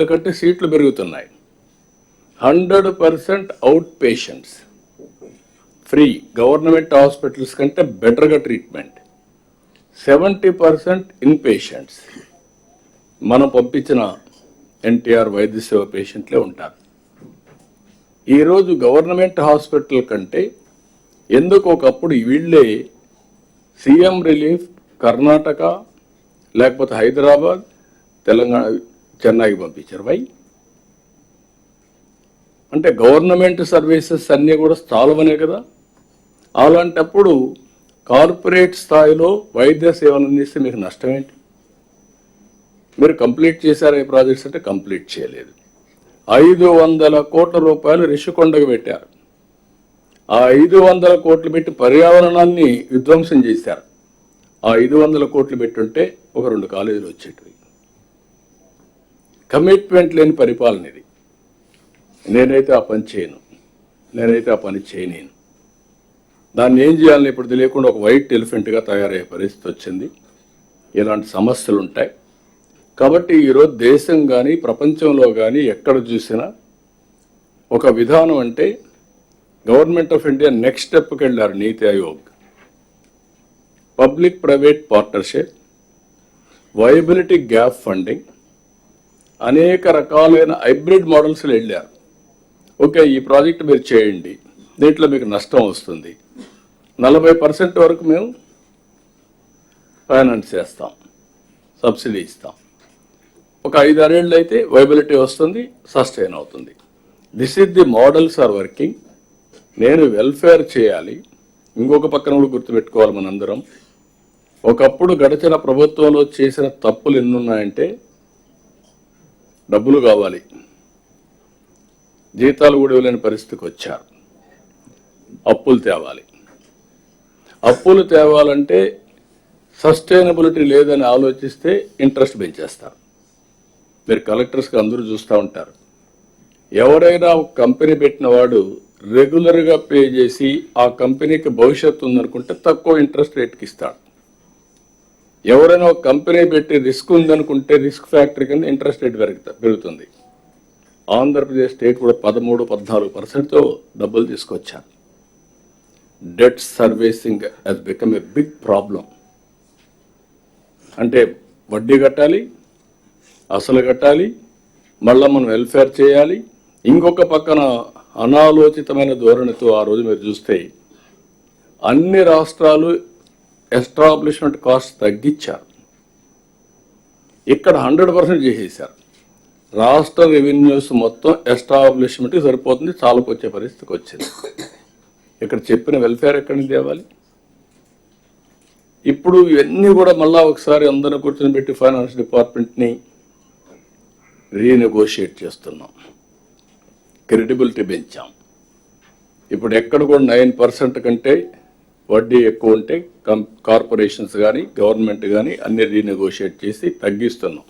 కంటే సీట్లు పెరుగుతున్నాయి. 100% out patients free, government hospitals కంటే బెటర్గా ట్రీట్మెంట్. 70% ఇన్ పేషెంట్స్ మనం పంపించిన ఎన్టీఆర్ వైద్య సేవ పేషెంట్లే ఉంటారు. ఈరోజు గవర్నమెంట్ హాస్పిటల్ కంటే ఎందుకు ఒకప్పుడు వీళ్ళే సీఎం రిలీఫ్ కర్ణాటక లేకపోతే హైదరాబాద్, తెలంగాణ, చెన్నైకి పంపించారు. వై అంటే గవర్నమెంట్ సర్వీసెస్ అన్నీ కూడా చాలవనే కదా. అలాంటప్పుడు కార్పొరేట్ స్థాయిలో వైద్య సేవలు అందిస్తే మీకు నష్టం ఏంటి? మీరు కంప్లీట్ చేశారా ఈ ప్రాజెక్ట్స్ అంటే కంప్లీట్ చేయలేదు. 500 కోట్ల రూపాయలు రిషికొండకు పెట్టారు. ఆ 500 కోట్లు పెట్టి పర్యావరణాన్ని విధ్వంసం చేశారు. ఆ 500 కోట్లు పెట్టుంటే ఒక 2 కాలేజీలు వచ్చేటివి. కమిట్మెంట్ లేని పరిపాలన ఇది. నేనైతే ఆ పని చేయను, నేనైతే ఆ పని చేయలేను. దాన్ని ఏం చేయాలని ఇప్పుడు తెలియకుండా ఒక వైట్ ఎలిఫెంట్గా తయారయ్యే పరిస్థితి వచ్చింది. ఇలాంటి సమస్యలు ఉంటాయి. కాబట్టి ఈరోజు దేశం కానీ ప్రపంచంలో కానీ ఎక్కడ చూసినా ఒక విధానం అంటే గవర్నమెంట్ ఆఫ్ ఇండియా నెక్స్ట్ స్టెప్కి వెళ్ళారు. నీతి Aayog, public private partnership, viability gap funding, అనేక రకాలైన హైబ్రిడ్ మోడల్స్లో వెళ్ళారు. ఓకే, ఈ ప్రాజెక్ట్ మీరు చేయండి, దీంట్లో మీకు నష్టం వస్తుంది, 40% వరకు మేము ఫైనాన్స్ చేస్తాం, సబ్సిడీ ఇస్తాం. ఒక 5-6 ఏళ్ళు అయితే వైబిలిటీ వస్తుంది, సస్టైన్ అవుతుంది. This is the models are working. నేను వెల్ఫేర్ చేయాలి. ఇంకొక పక్కన కూడా గుర్తుపెట్టుకోవాలి మనందరం. ఒకప్పుడు గడిచిన ప్రభుత్వంలో చేసిన తప్పులు ఎన్నున్నాయంటే డబ్బులు కావాలి, జీతాలు కూడా ఇవ్వలేని పరిస్థితికి వచ్చారు. అప్పులు తేవాలి. అప్పులు తేవాలంటే సస్టైనబిలిటీ లేదని ఆలోచిస్తే ఇంట్రెస్ట్ పెంచేస్తారు. మీరు కలెక్టర్స్కి అందరూ చూస్తూ ఉంటారు. ఎవరైనా ఒక కంపెనీ పెట్టిన వాడు రెగ్యులర్గా పే చేసి ఆ కంపెనీకి భవిష్యత్తు ఉందనుకుంటే తక్కువ ఇంట్రెస్ట్ రేట్కి ఇస్తాడు. ఎవరైనా ఒక కంపెనీ పెట్టి రిస్క్ ఉందనుకుంటే రిస్క్ ఫ్యాక్టరీ కింద ఇంట్రెస్ట్ రేట్ పెరుగుతుంది. ఆంధ్రప్రదేశ్ స్టేట్ కూడా 13-14%తో డబ్బులు తీసుకొచ్చారు. Debt servicing has become a big problem. అంటే వడ్డీ కట్టాలి, అసలు కట్టాలి, మళ్ళీ మనం వెల్ఫేర్ చేయాలి. ఇంకొక పక్కన అనాలోచితమైన ధోరణితో ఆ రోజు మీరు చూస్తే అన్ని రాష్ట్రాలు ఎస్టాబ్లిష్మెంట్ కాస్ట్ తగ్గించారు. ఇక్కడ 100% చేసేసారు. రాష్ట్ర రెవెన్యూస్ మొత్తం ఎస్టాబ్లిష్మెంట్కి సరిపోతుంది, చాలుకొచ్చే పరిస్థితికి వచ్చింది. ఇక్కడ చెప్పిన వెల్ఫేర్ ఎక్కడి నుంచి తేవాలి? ఇప్పుడు ఇవన్నీ కూడా మళ్ళా ఒకసారి అందరిని కూర్చొని పెట్టి ఫైనాన్స్ డిపార్ట్మెంట్ని రీనెగోషియేట్ చేస్తున్నాం. క్రెడిబిలిటీ పెంచాం. ఇప్పుడు ఎక్కడ కూడా 9% కంటే వడ్డీ ఎక్కువ ఉంటే కార్పొరేషన్స్ కానీ గవర్నమెంట్ కానీ అన్ని రీనెగోషియేట్ చేసి తగ్గిస్తున్నాం.